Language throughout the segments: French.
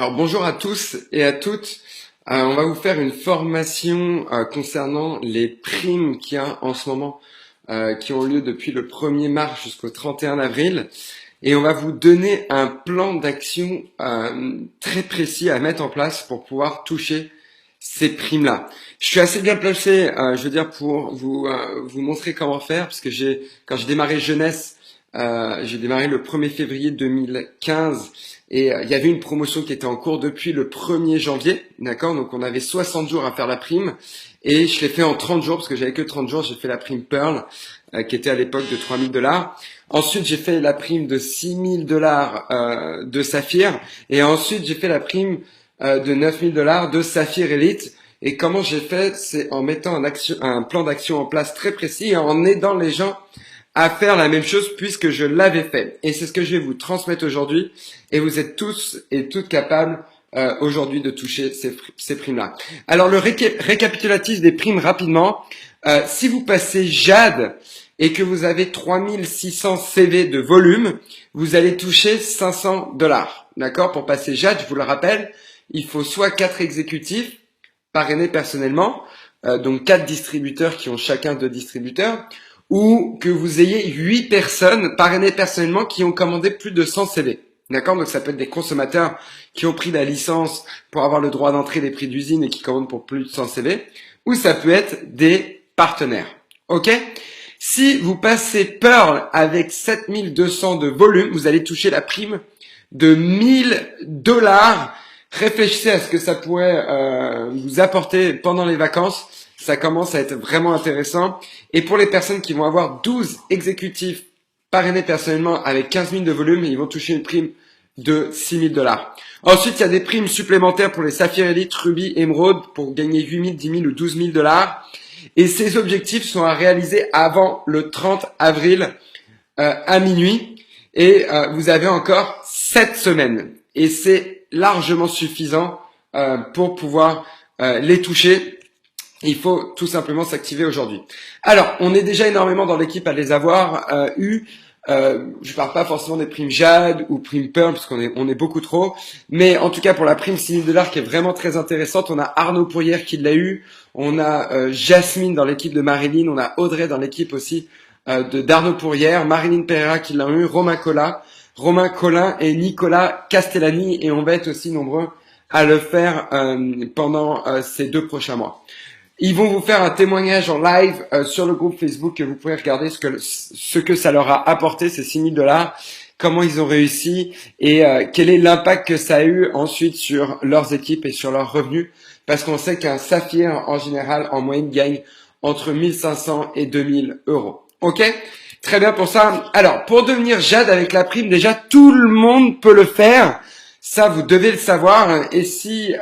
Alors bonjour à tous et à toutes. On va vous faire une formation concernant les primes qu'il y a en ce moment, qui ont lieu depuis le 1er mars jusqu'au 31 avril. Et on va vous donner un plan d'action très précis à mettre en place pour pouvoir toucher ces primes-là. Je suis assez bien placé, pour vous montrer comment faire, parce que quand j'ai démarré Jeunesse, j'ai démarré le 1er février 2015 et il y avait une promotion qui était en cours depuis le 1er janvier, d'accord? Donc on avait 60 jours à faire la prime et je l'ai fait en 30 jours parce que j'avais que 30 jours. J'ai fait la prime Pearl qui était à l'époque de 3 000 $. Ensuite j'ai fait la prime de 6 000 $ de Saphir et ensuite j'ai fait la prime de 9 000 $ de Saphir Elite. Et comment j'ai fait? C'est en mettant un plan d'action en place très précis et en aidant les gens à faire la même chose puisque je l'avais fait. Et c'est ce que je vais vous transmettre aujourd'hui. Et vous êtes tous et toutes capables aujourd'hui de toucher ces primes-là. Alors le récapitulatif des primes rapidement. Si vous passez Jade et que vous avez 3600 CV de volume, vous allez toucher 500 $. D'accord? Pour passer Jade, je vous le rappelle, il faut soit 4 exécutifs parrainés personnellement, donc 4 distributeurs qui ont chacun 2 distributeurs, ou que vous ayez 8 personnes parrainées personnellement qui ont commandé plus de 100 CV. D'accord? Donc ça peut être des consommateurs qui ont pris la licence pour avoir le droit d'entrée des prix d'usine et qui commandent pour plus de 100 CV, ou ça peut être des partenaires. Ok? Si vous passez Pearl avec 7200 de volume, vous allez toucher la prime de 1000 $. Réfléchissez à ce que ça pourrait vous apporter pendant les vacances. Ça commence à être vraiment intéressant. Et pour les personnes qui vont avoir 12 exécutifs parrainés personnellement avec 15 000 de volume, ils vont toucher une prime de 6 000 $. Ensuite, il y a des primes supplémentaires pour les Saphir Elite, Ruby, Emerald pour gagner 8 000, 10 000 ou 12 000 $. Et ces objectifs sont à réaliser avant le 30 avril à minuit. Et vous avez encore 7 semaines. Et c'est largement suffisant pour pouvoir les toucher. Il faut tout simplement s'activer aujourd'hui. Alors, on est déjà énormément dans l'équipe à les avoir eu. Je parle pas forcément des primes Jade ou primes Pearl parce qu'on est beaucoup trop. Mais en tout cas, pour la prime 6 000 $ qui est vraiment très intéressante, on a Arnaud Pourrière qui l'a eu. On a Jasmine dans l'équipe de Marilyn. On a Audrey dans l'équipe aussi d'Arnaud Pourrière. Marilyn Pereira qui l'a eu. Romain Collin et Nicolas Castellani. Et on va être aussi nombreux à le faire pendant ces 2 prochains mois. Ils vont vous faire un témoignage en live sur le groupe Facebook que vous pouvez regarder ce que ça leur a apporté, ces 6 000 $, comment ils ont réussi et quel est l'impact que ça a eu ensuite sur leurs équipes et sur leurs revenus. Parce qu'on sait qu'un Saphir, en général, en moyenne, gagne entre 1 500 et 2 000 €. Ok? Très bien pour ça. Alors, pour devenir Jade avec la prime, déjà, tout le monde peut le faire. Ça, vous devez le savoir. Et si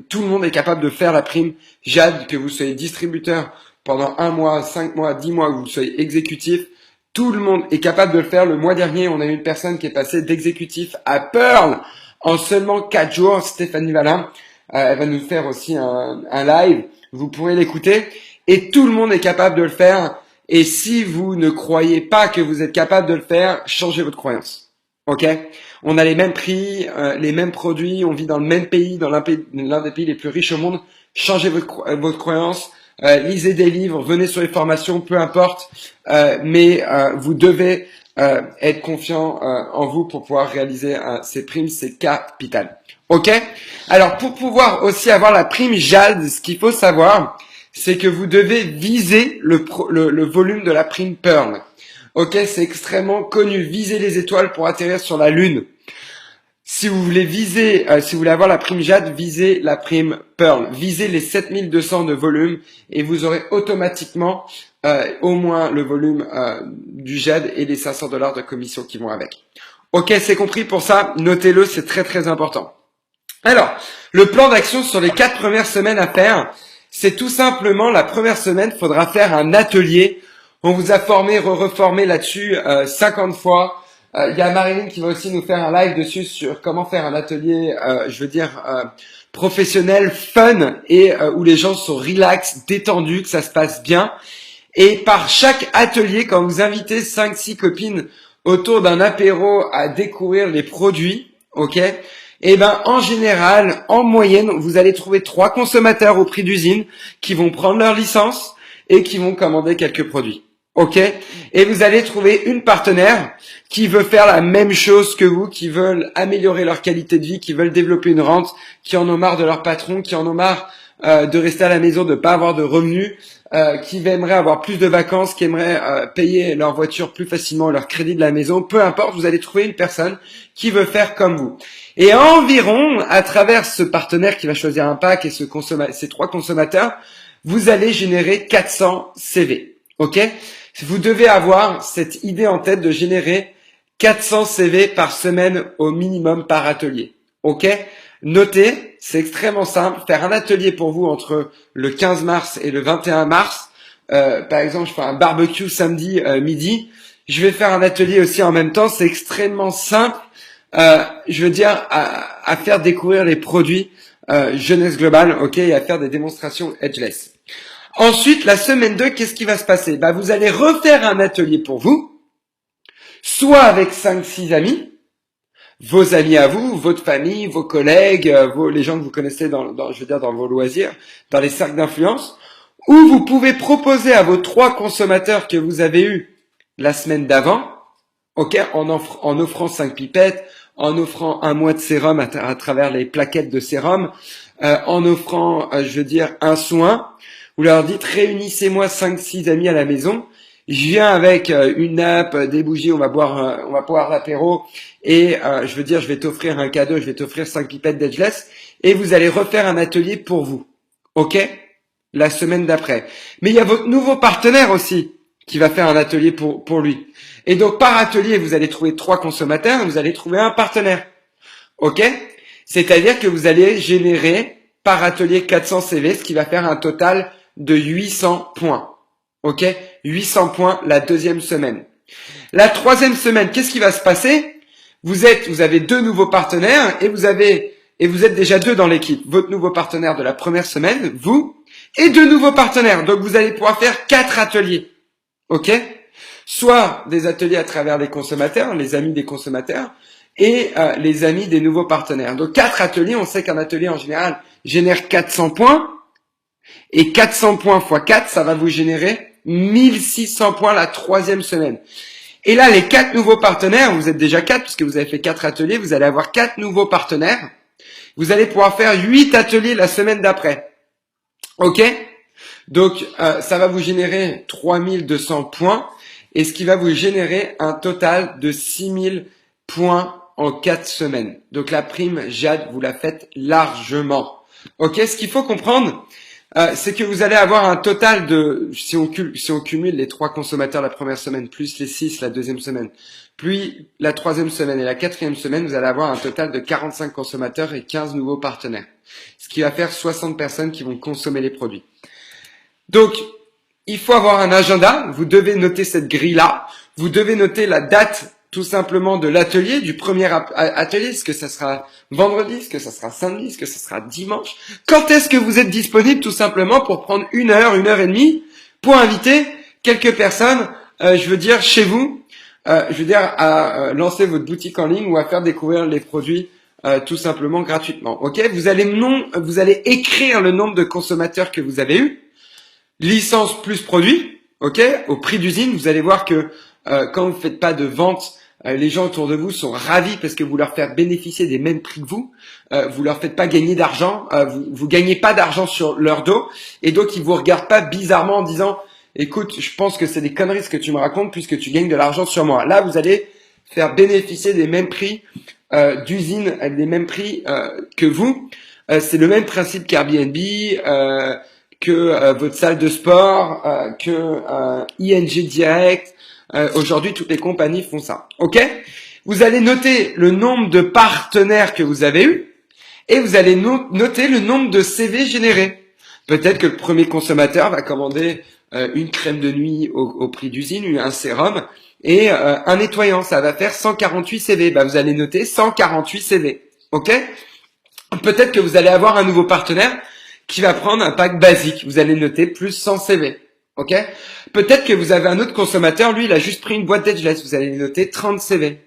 tout le monde est capable de faire la prime Jade, que vous soyez distributeur pendant 1 mois, 5 mois, 10 mois, que vous soyez exécutif, tout le monde est capable de le faire. Le mois dernier, on a eu une personne qui est passée d'exécutif à Pearl en seulement 4 jours, Stéphanie Valin. Elle va nous faire aussi un live. Vous pourrez l'écouter. Et tout le monde est capable de le faire. Et si vous ne croyez pas que vous êtes capable de le faire, changez votre croyance. Ok? On a les mêmes prix, les mêmes produits, on vit dans le même pays, dans l'un des pays les plus riches au monde. Changez votre croyance, lisez des livres, venez sur les formations, peu importe, mais vous devez être confiant en vous pour pouvoir réaliser ces primes, c'est capital. Ok? Alors pour pouvoir aussi avoir la prime Jade, ce qu'il faut savoir, c'est que vous devez viser le volume de la prime Pearl. Ok, c'est extrêmement connu. Visez les étoiles pour atterrir sur la Lune. Si vous voulez si vous voulez avoir la prime Jade, visez la prime Pearl. Visez les 7200 de volume et vous aurez automatiquement au moins le volume du Jade et les 500 $ de commission qui vont avec. Ok, c'est compris pour ça. Notez-le, c'est très très important. Alors, le plan d'action sur les 4 premières semaines à faire, c'est tout simplement la première semaine, il faudra faire un atelier. On vous a reformé là-dessus 50 fois. Il y a Marilyn qui va aussi nous faire un live dessus sur comment faire un atelier, professionnel, fun et où les gens sont relax, détendus, que ça se passe bien. Et par chaque atelier, quand vous invitez 5-6 copines autour d'un apéro à découvrir les produits, ok, Eh ben, en général, en moyenne, vous allez trouver 3 consommateurs au prix d'usine qui vont prendre leur licence et qui vont commander quelques produits. Ok? Et vous allez trouver une partenaire qui veut faire la même chose que vous, qui veulent améliorer leur qualité de vie, qui veulent développer une rente, qui en ont marre de leur patron, qui en ont marre de rester à la maison, de pas avoir de revenus, qui aimeraient avoir plus de vacances, qui aimeraient payer leur voiture plus facilement, leur crédit de la maison. Peu importe, vous allez trouver une personne qui veut faire comme vous. Et environ, à travers ce partenaire qui va choisir un pack et ces 3 consommateurs, vous allez générer 400 CV. Ok? Vous devez avoir cette idée en tête de générer 400 CV par semaine au minimum par atelier. Ok? Notez, c'est extrêmement simple. Faire un atelier pour vous entre le 15 mars et le 21 mars. Par exemple, je fais un barbecue samedi midi. Je vais faire un atelier aussi en même temps. C'est extrêmement simple. Je veux dire, à faire découvrir les produits Jeunesse Globale, ok, et à faire des démonstrations edgeless. Ensuite, la semaine 2, qu'est-ce qui va se passer? Vous allez refaire un atelier pour vous, soit avec 5-6 amis, vos amis à vous, votre famille, vos collègues, les gens que vous connaissez dans vos loisirs, dans les cercles d'influence, ou vous pouvez proposer à vos 3 consommateurs que vous avez eus la semaine d'avant, ok, en offrant 5 pipettes, en offrant un mois de sérum à travers les plaquettes de sérum, en offrant, un soin. Vous leur dites, réunissez-moi 5-6 amis à la maison. Je viens avec une nappe, des bougies, on va boire l'apéro et je vais t'offrir un cadeau, je vais t'offrir 5 pipettes d'Edgeless et vous allez refaire un atelier pour vous. Ok? La semaine d'après. Mais il y a votre nouveau partenaire aussi qui va faire un atelier pour lui. Et donc, par atelier, vous allez trouver 3 consommateurs et vous allez trouver un partenaire. Ok? C'est-à-dire que vous allez générer par atelier 400 CV, ce qui va faire un total de 800 points. Ok? 800 points la 2e semaine. La 3e semaine, qu'est-ce qui va se passer? Vous avez 2 nouveaux partenaires et vous êtes déjà 2 dans l'équipe. Votre nouveau partenaire de la première semaine, vous, et 2 nouveaux partenaires. Donc, vous allez pouvoir faire 4 ateliers. Ok? Soit des ateliers à travers les consommateurs, les amis des consommateurs, et les amis des nouveaux partenaires. Donc 4 ateliers, on sait qu'un atelier en général génère 400 points, et 400 points x 4, ça va vous générer 1600 points la 3e semaine. Et là, les 4 nouveaux partenaires, vous êtes déjà 4 puisque vous avez fait 4 ateliers, vous allez avoir 4 nouveaux partenaires. Vous allez pouvoir faire 8 ateliers la semaine d'après. Ok? Donc, ça va vous générer 3200 points et ce qui va vous générer un total de 6000 points en 4 semaines. Donc, la prime Jade, vous la faites largement. Ok? Ce qu'il faut comprendre, c'est que vous allez avoir un total de, si on cumule les 3 consommateurs la première semaine, plus les 6 la 2e semaine, puis la 3e semaine et la 4e semaine, vous allez avoir un total de 45 consommateurs et 15 nouveaux partenaires. Ce qui va faire 60 personnes qui vont consommer les produits. Donc, il faut avoir un agenda. Vous devez noter cette grille-là. Vous devez noter la date tout simplement de l'atelier, du premier atelier. Est-ce que ça sera vendredi? Est-ce que ça sera samedi? Est-ce que ça sera dimanche? Quand est-ce que vous êtes disponible tout simplement pour prendre 1 heure, 1 heure et demie pour inviter quelques personnes, chez vous, à lancer votre boutique en ligne ou à faire découvrir les produits tout simplement gratuitement. Ok? Vous allez écrire le nombre de consommateurs que vous avez eu. Licence plus produit, ok, au prix d'usine. Vous allez voir que quand vous faites pas de vente, les gens autour de vous sont ravis parce que vous leur faites bénéficier des mêmes prix que vous. Vous leur faites pas gagner d'argent, vous gagnez pas d'argent sur leur dos, et donc ils vous regardent pas bizarrement en disant écoute, je pense que c'est des conneries ce que tu me racontes puisque tu gagnes de l'argent sur moi. Là, vous allez faire bénéficier des mêmes prix d'usine, des mêmes prix que vous. C'est le même principe qu'Airbnb. Que votre salle de sport, que ING Direct. Aujourd'hui, toutes les compagnies font ça. Ok? Vous allez noter le nombre de partenaires que vous avez eu et vous allez noter le nombre de CV générés. Peut-être que le premier consommateur va commander une crème de nuit au prix d'usine, un sérum et un nettoyant. Ça va faire 148 CV. Vous allez noter 148 CV. Ok? Peut-être que vous allez avoir un nouveau partenaire qui va prendre un pack basique. Vous allez noter plus 100 CV. Ok? Peut-être que vous avez un autre consommateur, lui, il a juste pris une boîte d'Edgeless. Vous allez noter 30 CV.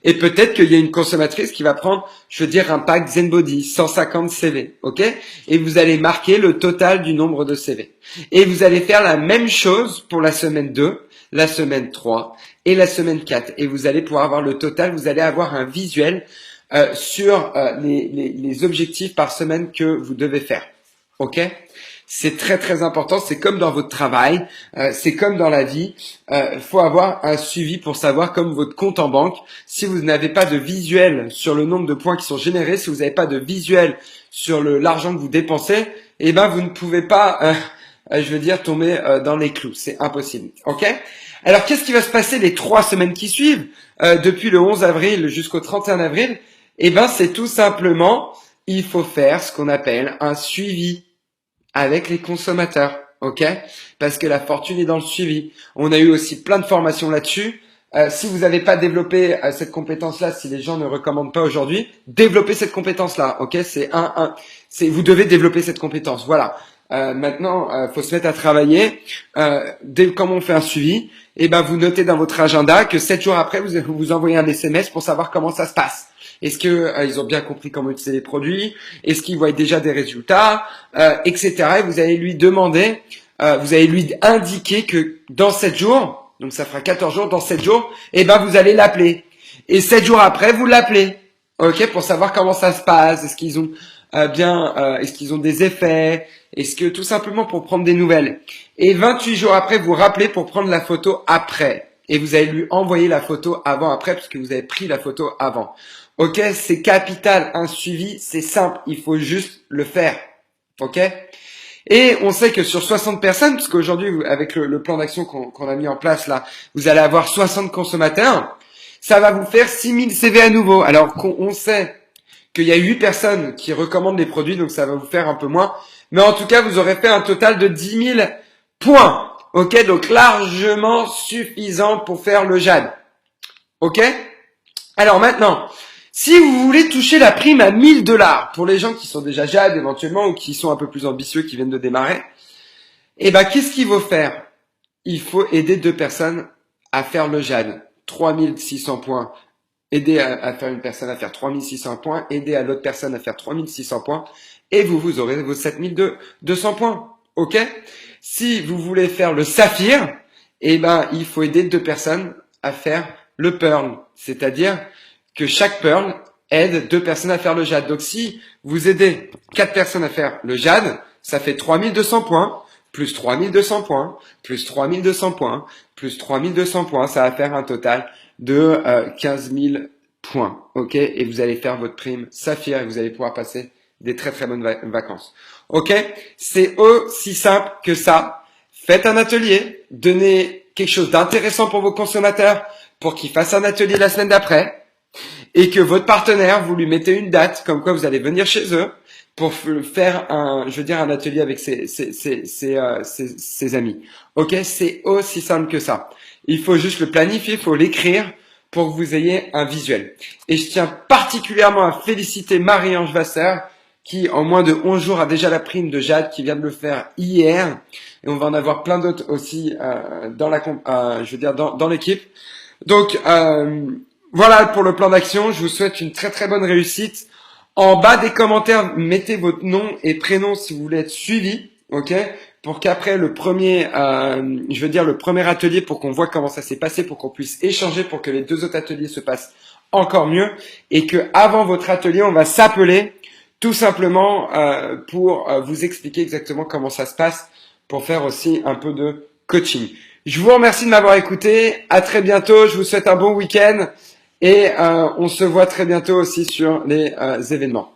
Et peut-être qu'il y a une consommatrice qui va prendre, je veux dire, un pack ZenBody, 150 CV, ok? Et vous allez marquer le total du nombre de CV. Et vous allez faire la même chose pour la semaine 2, la semaine 3 et la semaine 4. Et vous allez pouvoir avoir le total, vous allez avoir un visuel sur les objectifs par semaine que vous devez faire, ok? C'est très très important, c'est comme dans votre travail, c'est comme dans la vie, faut avoir un suivi pour savoir comme votre compte en banque. Si vous n'avez pas de visuel sur le nombre de points qui sont générés, si vous n'avez pas de visuel sur l'argent que vous dépensez, eh ben vous ne pouvez pas, je veux dire, tomber dans les clous, c'est impossible. Ok? Alors qu'est-ce qui va se passer les 3 semaines qui suivent, depuis le 11 avril jusqu'au 31 avril? Eh ben c'est tout simplement, il faut faire ce qu'on appelle un suivi avec les consommateurs, ok? Parce que la fortune est dans le suivi. On a eu aussi plein de formations là-dessus. Si vous n'avez pas développé cette compétence-là, si les gens ne recommandent pas aujourd'hui, développez cette compétence-là, ok? Vous devez développer cette compétence. Voilà. Maintenant, faut se mettre à travailler. Comment on fait un suivi? Eh ben, vous notez dans votre agenda que 7 jours après, vous envoyez un SMS pour savoir comment ça se passe. Est-ce que ils ont bien compris comment utiliser les produits? Est-ce qu'ils voient déjà des résultats, etc. Et vous allez lui demander, vous allez lui indiquer que dans 7 jours, donc ça fera 14 jours, dans 7 jours, eh ben vous allez l'appeler. Et 7 jours après, vous l'appelez, ok, pour savoir comment ça se passe. Est-ce qu'ils ont est-ce qu'ils ont des effets? Est-ce que tout simplement pour prendre des nouvelles? Et 28 jours après, vous rappelez pour prendre la photo après. Et vous allez lui envoyer la photo avant-après parce que vous avez pris la photo avant. Ok, c'est capital, un suivi, c'est simple, il faut juste le faire. Ok? Et on sait que sur 60 personnes, parce qu'aujourd'hui, avec le plan d'action qu'on a mis en place là, vous allez avoir 60 consommateurs, ça va vous faire 6000 CV à nouveau. Alors qu'on sait qu'il y a 8 personnes qui recommandent les produits, donc ça va vous faire un peu moins. Mais en tout cas, vous aurez fait un total de 10 000 points. Ok, donc largement suffisant pour faire le JAD. Ok? Alors maintenant, si vous voulez toucher la prime à 1000 $ pour les gens qui sont déjà JAD éventuellement ou qui sont un peu plus ambitieux, qui viennent de démarrer, eh ben qu'est-ce qu'il faut faire? Il faut aider 2 personnes à faire le JAD. 3600 points. Aider à faire une personne à faire 3600 points, aider à l'autre personne à faire 3600 points, et vous aurez vos 7200 points. Ok? Si vous voulez faire le saphir, eh ben, il faut aider 2 personnes à faire le pearl. C'est-à-dire que chaque pearl aide 2 personnes à faire le jade. Donc, si vous aidez 4 personnes à faire le jade, ça fait 3200 points, plus 3200 points, plus 3200 points, plus 3200 points. Ça va faire un total de 15 000 points, ok? Et vous allez faire votre prime saphir et vous allez pouvoir passer des très très bonnes vacances, ok? C'est aussi simple que ça. Faites un atelier, donnez quelque chose d'intéressant pour vos consommateurs pour qu'ils fassent un atelier la semaine d'après et que votre partenaire, vous lui mettez une date comme quoi vous allez venir chez eux pour faire un atelier avec ses amis. Ok? C'est aussi simple que ça. Il faut juste le planifier, il faut l'écrire pour que vous ayez un visuel. Et je tiens particulièrement à féliciter Marie-Ange Vasseur qui, en moins de 11 jours, a déjà la prime de Jade, qui vient de le faire hier. Et on va en avoir plein d'autres aussi dans l'équipe. Donc, voilà pour le plan d'action. Je vous souhaite une très très bonne réussite. En bas des commentaires, mettez votre nom et prénom si vous voulez être suivi, ok? Pour qu'après le premier atelier, pour qu'on voit comment ça s'est passé, pour qu'on puisse échanger, pour que les 2 autres ateliers se passent encore mieux, et que avant votre atelier, on va s'appeler tout simplement pour vous expliquer exactement comment ça se passe, pour faire aussi un peu de coaching. Je vous remercie de m'avoir écouté. À très bientôt. Je vous souhaite un bon week-end. Et on se voit très bientôt aussi sur les événements.